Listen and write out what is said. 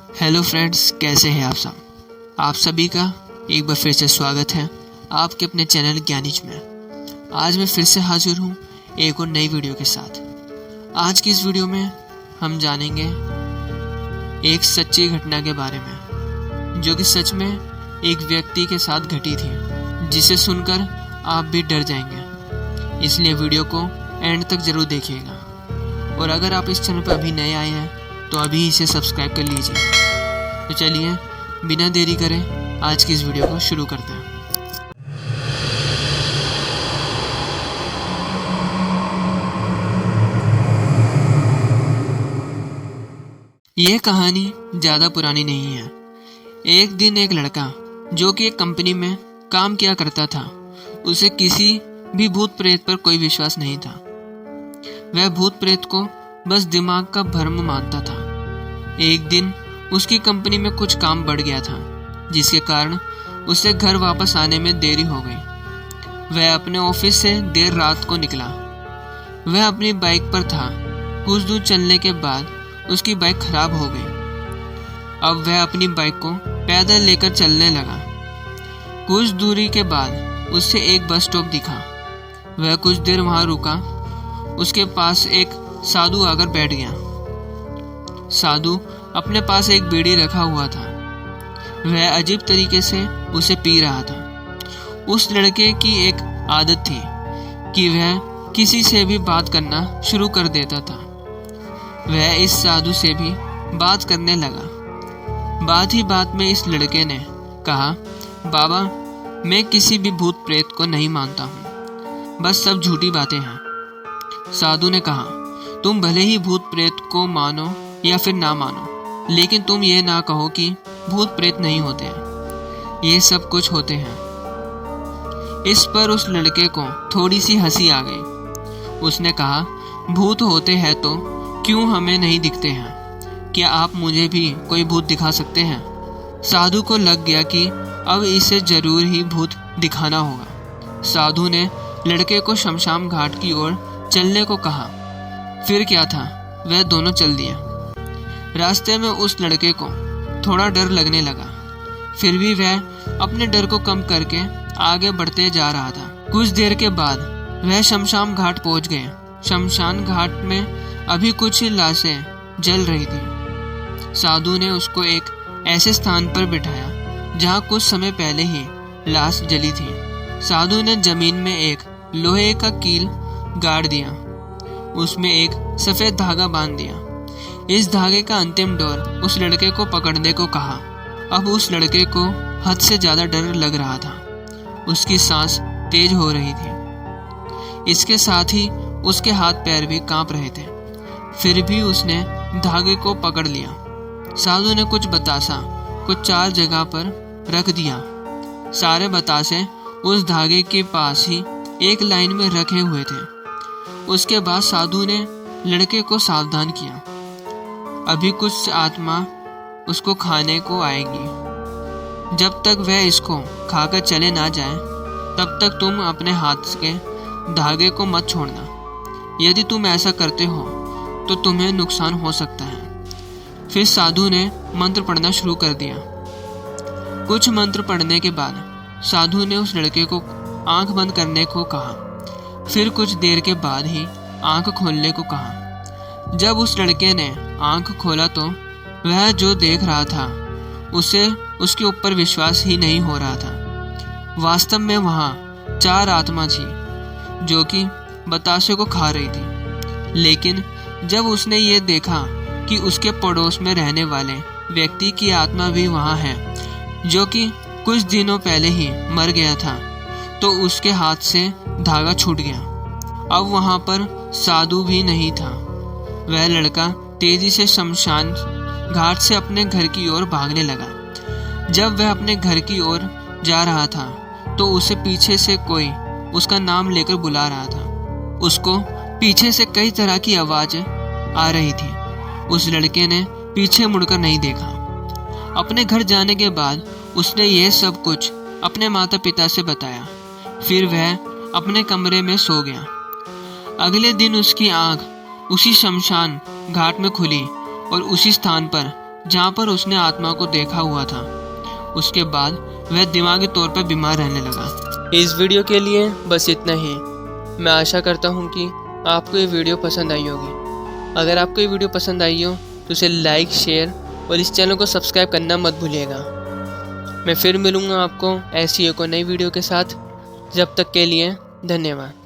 Hello friends, कैसे हैं आप सब। आप सभी का एक बार फिर से स्वागत है आपके अपने चैनल ज्ञानिज में। आज मैं फिर से हाजिर हूँ एक और नई वीडियो के साथ। आज की इस वीडियो में हम जानेंगे एक सच्ची घटना के बारे में, जो कि सच में एक व्यक्ति के साथ घटी थी, जिसे सुनकर आप भी डर जाएंगे। इसलिए वीडियो को एंड तक ज़रूर देखिएगा। और अगर आप इस चैनल पर अभी नए आए हैं तो अभी इसे सब्सक्राइब कर लीजिए। तो चलिए बिना देरी करें आज की इस वीडियो को शुरू करते हैं। यह कहानी ज़्यादा पुरानी नहीं है। एक दिन एक लड़का जो कि एक कंपनी में काम किया करता था, उसे किसी भी भूत प्रेत पर कोई विश्वास नहीं था। वह भूत प्रेत को बस दिमाग का भ्रम मानता था। एक दिन उसकी कंपनी में कुछ काम बढ़ गया था, जिसके कारण उसे घर वापस आने में देरी हो गई। वह अपने ऑफिस से देर रात को निकला। वह अपनी बाइक पर था। कुछ दूर चलने के बाद उसकी बाइक खराब हो गई। अब वह अपनी बाइक को पैदल लेकर चलने लगा। कुछ दूरी के बाद उसे एक बस स्टॉप दिखा। वह कुछ देर वहां रुका। उसके पास एक साधु आकर बैठ गया। साधु अपने पास एक बीड़ी रखा हुआ था। वह अजीब तरीके से उसे पी रहा था। उस लड़के की एक आदत थी कि वह किसी से भी बात करना शुरू कर देता था। वह इस साधु से भी बात करने लगा। बात ही बात में इस लड़के ने कहा, बाबा, मैं किसी भी भूत प्रेत को नहीं मानता हूँ, बस सब झूठी बातें हैं। साधु ने कहा, तुम भले ही भूत प्रेत को मानो या फिर ना मानो, लेकिन तुम ये ना कहो कि भूत प्रेत नहीं होते हैं। ये सब कुछ होते हैं। इस पर उस लड़के को थोड़ी सी हंसी आ गई। उसने कहा, भूत होते हैं तो क्यों हमें नहीं दिखते हैं? क्या आप मुझे भी कोई भूत दिखा सकते हैं? साधु को लग गया कि अब इसे जरूर ही भूत दिखाना होगा। साधु ने लड़के को शमशान घाट की ओर चलने को कहा। फिर क्या था, वह दोनों चल दिए। रास्ते में उस लड़के को थोड़ा डर लगने लगा, फिर भी वह अपने डर को कम करके आगे बढ़ते जा रहा था। कुछ देर के बाद वह शमशान घाट पहुंच गए। शमशान घाट में अभी कुछ ही लाशें जल रही थी। साधु ने उसको एक ऐसे स्थान पर बिठाया जहां कुछ समय पहले ही लाश जली थी। साधु ने जमीन में एक लोहे का कील गाड़ दिया। उसमें एक सफेद धागा बांध दिया। इस धागे का अंतिम डोर उस लड़के को पकड़ने को कहा। अब उस लड़के को हद से ज्यादा डर लग रहा था। उसकी सांस तेज हो रही थी। इसके साथ ही उसके हाथ पैर भी कांप रहे थे। फिर भी उसने धागे को पकड़ लिया। साधु ने कुछ बतासा कुछ 4 जगह पर रख दिया। सारे बतासे उस धागे के पास ही एक लाइन में रखे हुए थे। उसके बाद साधु ने लड़के को सावधान किया, अभी कुछ आत्मा उसको खाने को आएगी। जब तक वह इसको खाकर चले ना जाए, तब तक तुम अपने हाथ के धागे को मत छोड़ना। यदि तुम ऐसा करते हो तो तुम्हें नुकसान हो सकता है। फिर साधु ने मंत्र पढ़ना शुरू कर दिया। कुछ मंत्र पढ़ने के बाद साधु ने उस लड़के को आंख बंद करने को कहा। फिर कुछ देर के बाद ही आंख खोलने को कहा। जब उस लड़के ने आंख खोला तो वह जो देख रहा था उसे उसके ऊपर विश्वास ही नहीं हो रहा था। वास्तव में वहाँ 4 आत्मा थी जो कि बतासे को खा रही थी। लेकिन जब उसने ये देखा कि उसके पड़ोस में रहने वाले व्यक्ति की आत्मा भी वहाँ है, जो कि कुछ दिनों पहले ही मर गया था, तो उसके हाथ से धागा छूट गया। अब वहाँ पर साधु भी नहीं था। वह लड़का तेजी से शमशान घाट से अपने घर की ओर भागने लगा। जब वह अपने घर की ओर जा रहा था तो उसे पीछे से कोई उसका नाम लेकर बुला रहा था। उसको पीछे से कई तरह की आवाज़ें आ रही थी। उस लड़के ने पीछे मुड़कर नहीं देखा। अपने घर जाने के बाद उसने यह सब कुछ अपने माता पिता से बताया। फिर वह अपने कमरे में सो गया। अगले दिन उसकी आंख उसी शमशान घाट में खुली और उसी स्थान पर जहाँ पर उसने आत्मा को देखा हुआ था। उसके बाद वह दिमागी तौर पर बीमार रहने लगा। इस वीडियो के लिए बस इतना ही। मैं आशा करता हूँ कि आपको ये वीडियो पसंद आई होगी। अगर आपको ये वीडियो पसंद आई हो तो इसे लाइक, शेयर और इस चैनल को सब्सक्राइब करना मत भूलिएगा। मैं फिर मिलूँगा आपको ऐसी एक और नई वीडियो के साथ। जब तक के लिए धन्यवाद।